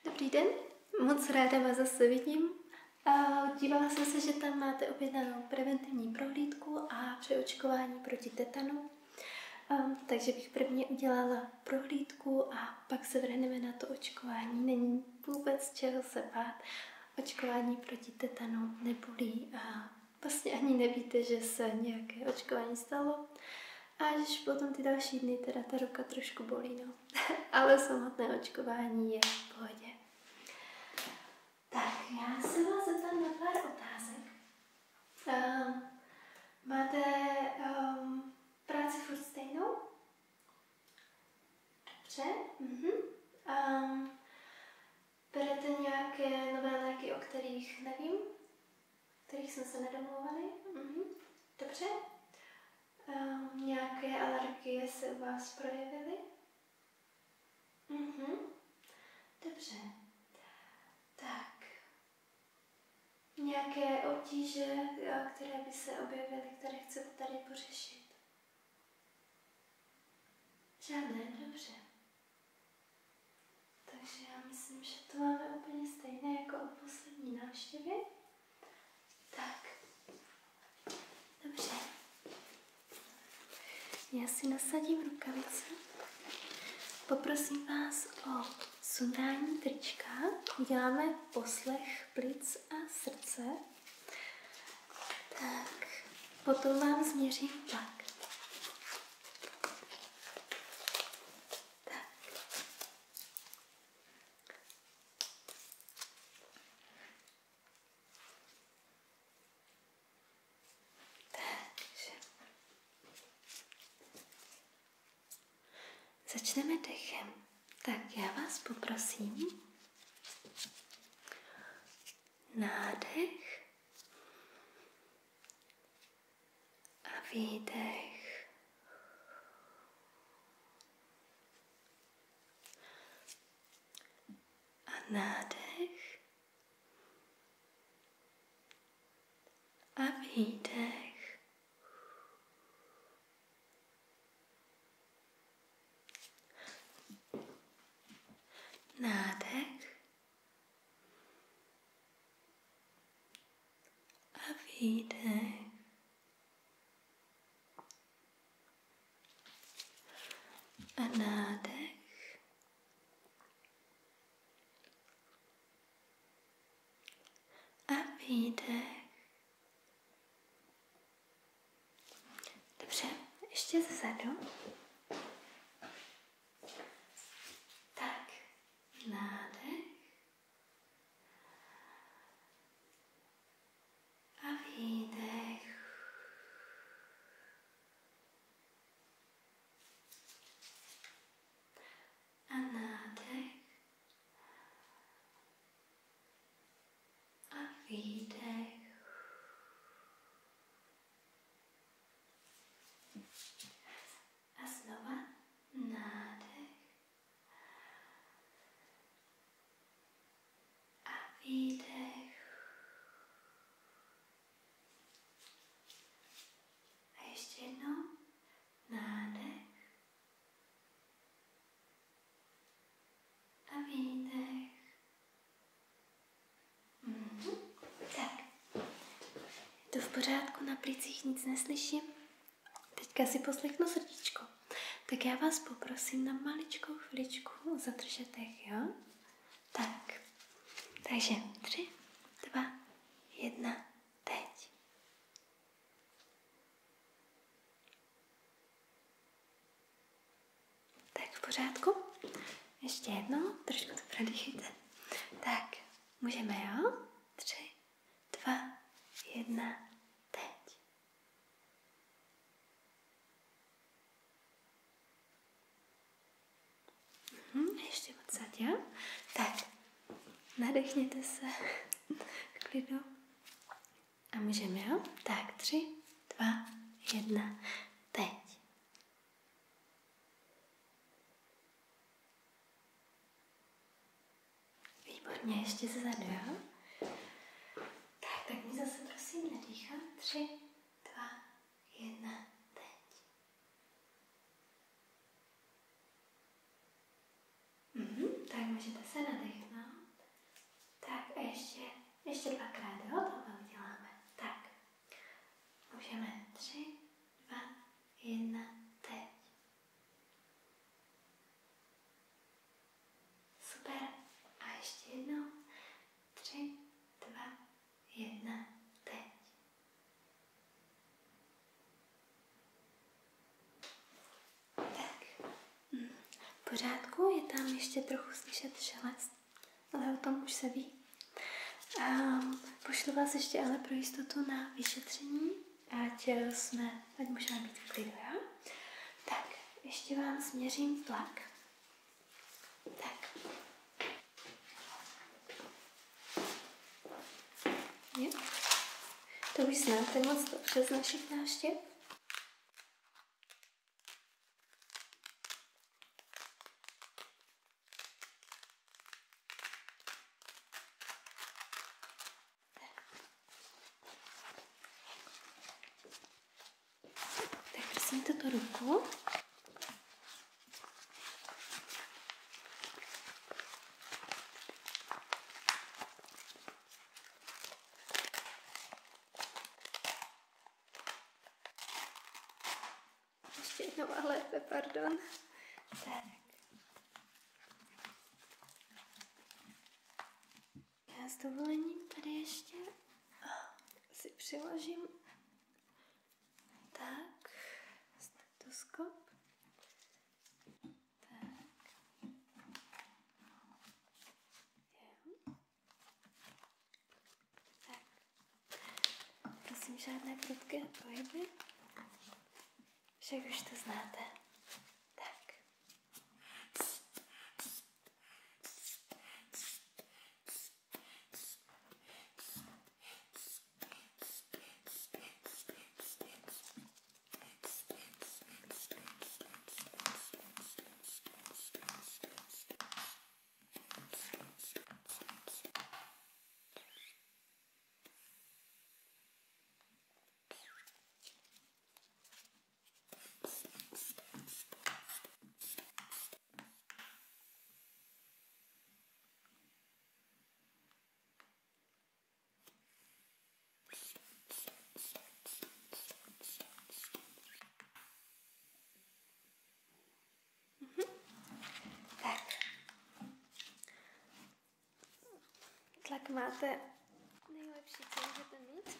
Dobrý den, moc ráda vás zase vidím. Dívala jsem se, že tam máte objednanou preventivní prohlídku a přeočkování proti tetanu. Takže bych prvně udělala prohlídku a pak se vrhneme na to očkování. Není vůbec čeho se bát. Očkování proti tetanu nebolí a vlastně ani nevíte, že se nějaké očkování stalo. A až potom ty další dny, teda ta ruka trošku bolí, no. Ale samotné očkování je v pohodě. Tak, já se vás zeptám na pár otázek. Máte práci furt stejnou? Dobře. Berete nějaké nové léky, o kterých nevím? Kterých jsme se nedomluvali? Dobře. Nějaké alergie se u vás projevily? Dobře. Tak. Nějaké obtíže, které by se objevily, které chcete tady pořešit? Žádné, dobře. Takže já myslím, že to máme úplně stejné jako od poslední návštěvy. Tak. Dobře. Já si nasadím rukavice. Poprosím vás o sundání trička. Uděláme poslech plic a srdce. Tak. Potom vám změřím tlak. Tak. Takže. Začneme dechem. Tak já vás poprosím. Nádech a výdech. A nádech a výdech. Nádech a výdech. A nádech a výdech. Dobře, ještě zezadu. Tak, nádech a výdech. A nádech a výdech. A znova nádech a výdech. A ještě jednou nádech a výdech. Tak. Je to v pořádku, na plicích nic neslyším. Teďka si poslechnu srdíčko. Tak já vás poprosím na maličkou chviličku zadržet dech, jo? Tak. Takže 3, 2, 1, teď. Tak v pořádku? Ještě jednou, trošku to prodýchejte. Tak, můžeme, jo? 3, 2, 1, teď. Ještě odsad, jo? Tak, nadechněte se v klidu. A můžeme, jo? Tak, 3, 2, 1, teď. Výborně, ještě zezadu, jo? Tak mi zase prosím nedýchat. 3, 2, 1, teď. Tak můžete se nadechnout. pořádku, je tam ještě trochu slyšet šelest, ale o tom už se ví. Pošlu vás ještě ale pro jistotu na vyšetření, ať můžeme být v klidu, jo? Tak, ještě vám změřím tlak. Tak. Jo? To už znáte moc dobře z našich návštěv. Tak prosím tuto ruku. Ještě jednou a lépe, pardon. Tak. Já s dovolením tady ještě si přiložím tak, stetoskop. Tak. Jo. Tak. Prosím, žádné prudké pohyby. Však už to znáte. Tak. Tlak máte nejlepší, co můžete mít.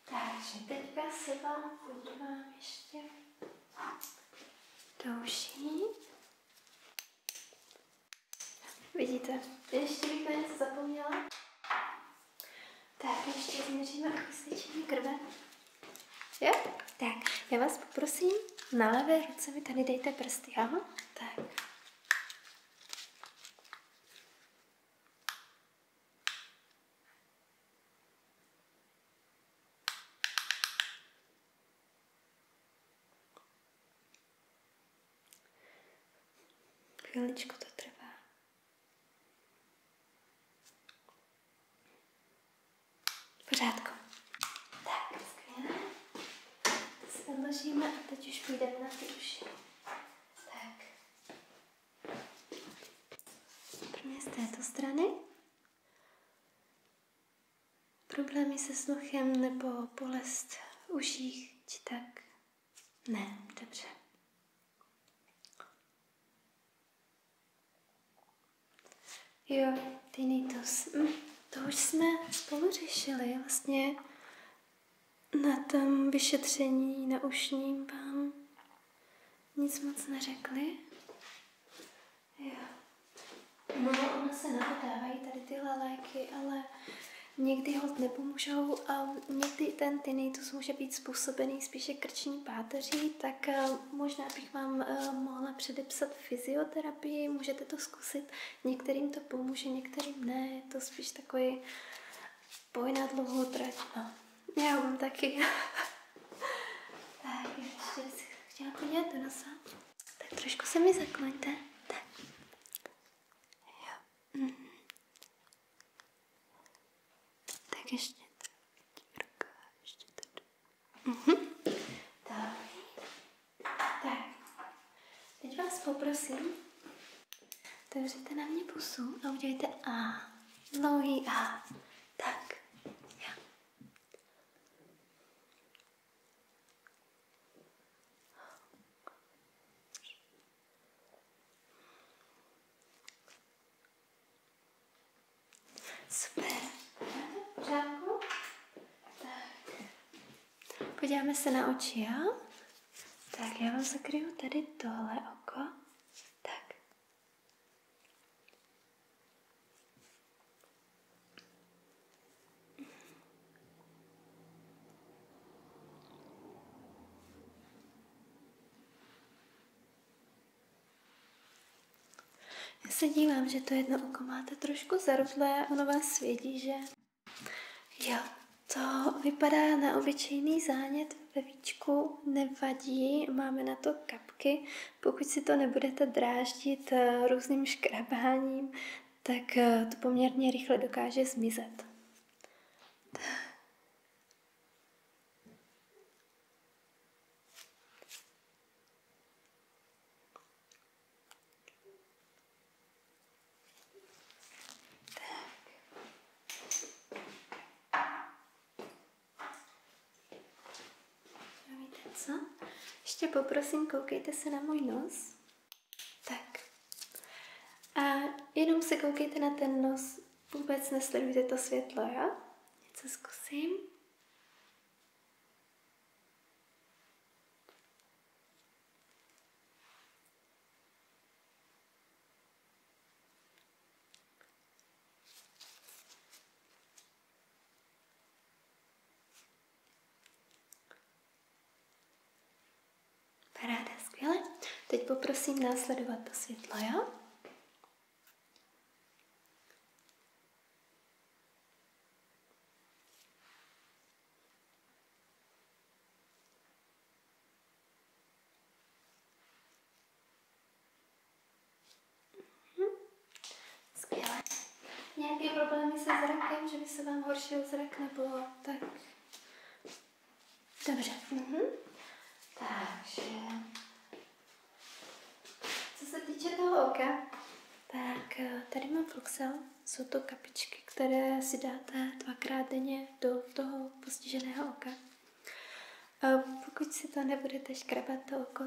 Takže teďka se vám podívám ještě do uší. Vidíte, ještě bych na něco zapomněla. Tak, ještě změříme okysličení krve. Jo? Tak, já vás poprosím, na levé ruce mi tady dejte prsty, jo? Tak. Chviličku to trvá. Pořádku. Tak, skvěle. To si odložíme a teď už půjdeme na ty uši. Tak. Prvně z této strany. Problémy se sluchem nebo bolest v uších, či tak? Ne, dobře. Jo, tinnitus. To už jsme spolu řešili. Vlastně na tom vyšetření na ušním vám nic moc neřekli. Jo. No, ono se na to dávají tady tyhle léky, ale někdy holt nepomůžou a někdy ten tinnitus může být způsobený spíše krční páteří, tak možná bych vám mohla předepsat fyzioterapii, můžete to zkusit. Některým to pomůže, některým ne, je to spíš takový boj na dlouhou trať, no. Já mám taky. Tak, ještě bych chtěla podívat do nosa. Tak trošku se mi zakloňte. Tak. Jo. Tak ještě tady. Tak. Teď vás poprosím, otevřete na mě pusu a udělejte A. Dlouhý A. Tak. Jo. Podíváme se na oči, jo? Tak, já vám zakryju tady tohle oko. Tak. Já se dívám, že to jedno oko máte trošku zarudlé, ono vás svědí, že? Jo, to vypadá na obyčejný zánět ve víčku, nevadí, máme na to kapky. Pokud si to nebudete dráždit různým škrabáním, tak to poměrně rychle dokáže zmizet. Víte co? Ještě poprosím, koukejte se na můj nos. Tak. A jenom se koukejte na ten nos, vůbec nesledujte to světlo, jo? Něco zkusím. Paráda, skvěle. Teď poprosím následovat to světlo, jo? Skvěle. Nějaké problémy se zrakem, že by se vám horšil zrak nebo tak? Dobře. Takže, co se týče toho oka, tak tady mám Floxel. Jsou to kapičky, které si dáte 2krát denně do toho postiženého oka. Pokud si to nebudete škrabat to oko,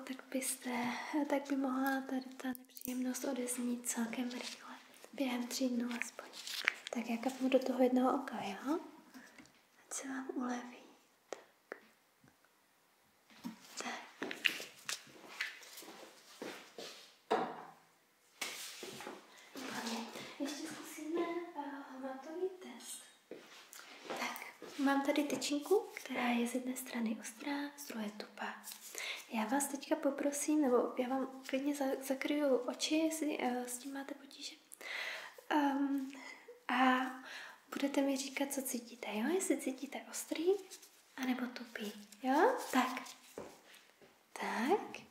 tak by mohla tady ta nepříjemnost odeznít celkem rychle. Během 3 dnů aspoň. Tak já kapnu do toho jednoho oka, jo? Ať se vám uleví. Tak. Ještě zkusíme hmatový test. Tak, mám tady tyčinku, která je z jedné strany ostrá, z druhé tupá. Já vás teďka poprosím, nebo já vám klidně zakryju oči, jestli s tím máte potíže. A budete mi říkat, co cítíte, jo? Jestli cítíte ostrý, anebo tupý, jo? Tak. Tak.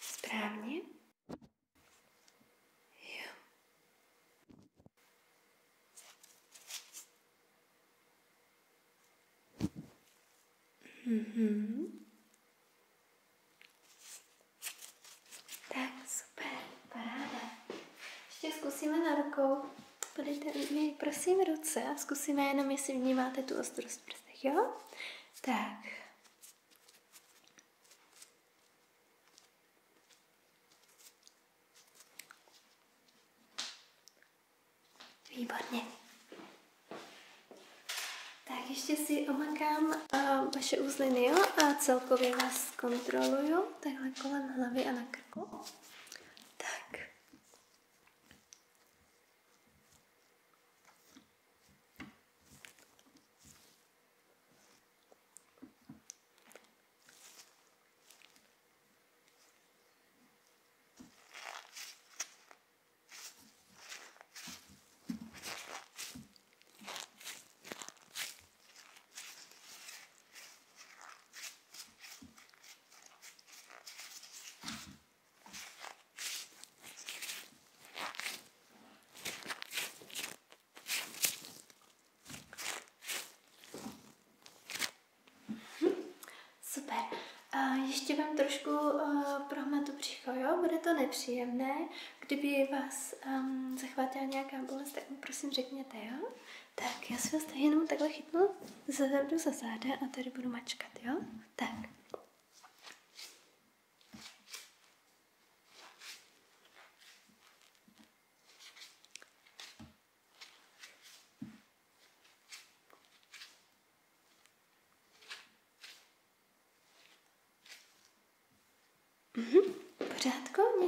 Správně. Jo. Tak, super, paráda. Ještě zkusíme na rukou. Podejte mi prosím ruce a zkusíme jenom, jestli vnímáte tu ostrost v prstech, jo? Tak. Výborně. Tak ještě si omakám vaše uzliny, jo? A celkově vás kontroluju. Takhle kolem hlavy a na krku. Tak. Super. Ještě vám trošku prohmatu břicho, jo? Bude to nepříjemné. Kdyby vás zachvátila nějaká bolest, tak mi prosím řekněte, jo? Tak, já si vás tady jenom takhle chytnu zezadu za záda a tady budu mačkat, jo? Tak.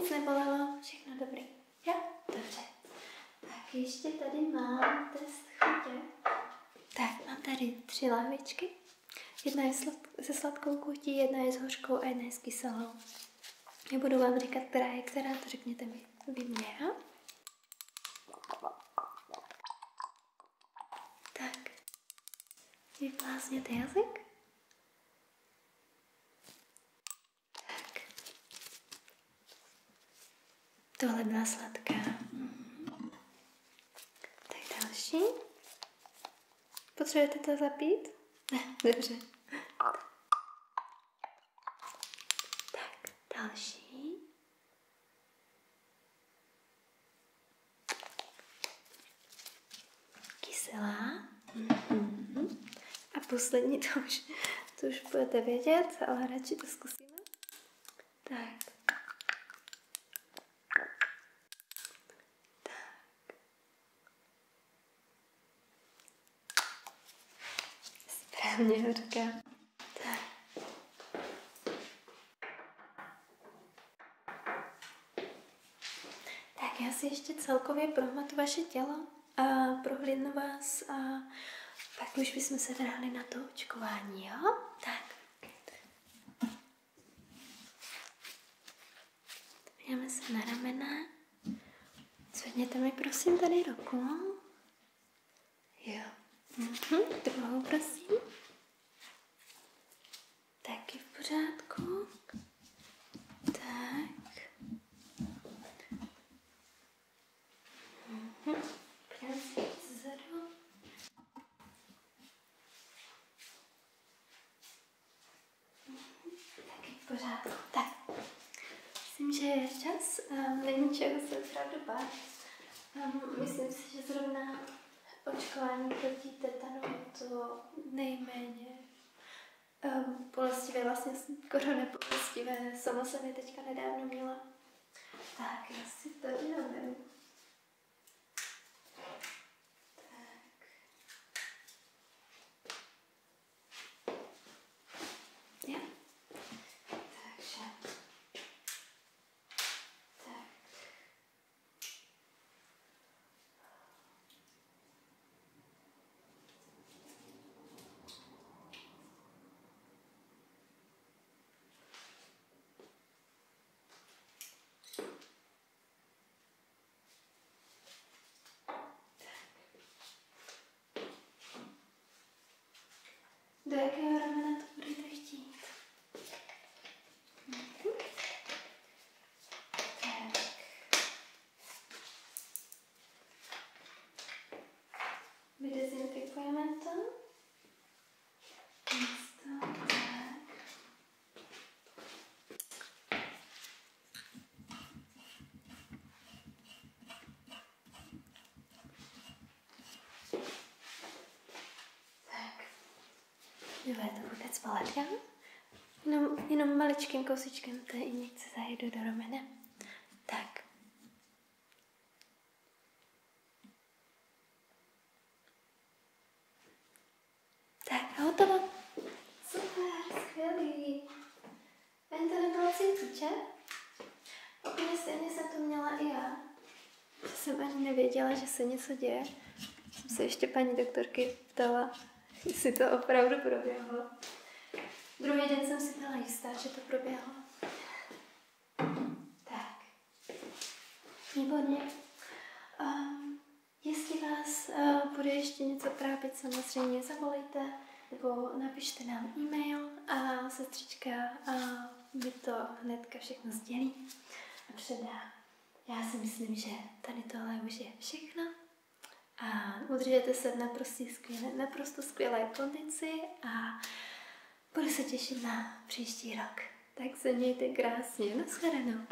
nic nebolelo, všechno dobrý. Jo? Dobře. Tak ještě tady mám test chutě. Tak, mám tady 3 lahvičky. Jedna je se sladkou chutí, jedna je s hořkou a jedna je s kyselou. Já budu vám říkat, která je která, to řekněte mi vy mě, jo? Tak. Vyplázněte jazyk. Tak. Tohle byla sladká. Tak další. Potřebujete to zapít? Ne, dobře. Tak, další. Kyselá. A poslední, to už budete vědět, ale radši to zkusíme. Tak. Správně hořká. Tak já si ještě celkově prohmatu vaše tělo a prohlídnu vás a pak už bychom se vrhli na to očkování, jo? Tak. Podíváme se na ramena. Zvedněte mi prosím tady ruku. Jo. Druhou prosím. Taky v pořádku. Tak. Podívám se zezadu. Taky v pořádku. Tak. Myslím, že je čas. Není čeho se opravdu bát. Myslím si, že zrovna očkování proti tetanu je to nejméně bolestivé, vlastně skoro nebolestivé. Sama jsem je teďka nedávno měla. Tak, já si tady naberu. Tak. Jo. Takže. Tak. Do jakého ramena to budete chtít? Tak. Vydezinfikujeme to. Místo. Tak. Nebude to vůbec bolet, jo? Jenom maličkým kousičkem té injekce zajedu do ramene. Tak. Tak, hotovo. Super, skvělý. Jen to nebylo cítit, že? Úplně stejně jsem to měla i já. Že jsem ani nevěděla, že se něco děje. Jsem se ještě paní doktorky ptala, jestli to opravdu proběhlo. Druhý den jsem si byla jistá, že to proběhlo. Tak. Výborně. Jestli vás bude ještě něco trápit, samozřejmě zavolejte nebo napište nám e-mail a sestřička mi to hnedka všechno sdělí a předá. Já si myslím, že tady tohle už je všechno. A udržete se v naprosto skvělé kondici a budu se těšit na příští rok. Tak se mějte krásně. Naschledanou.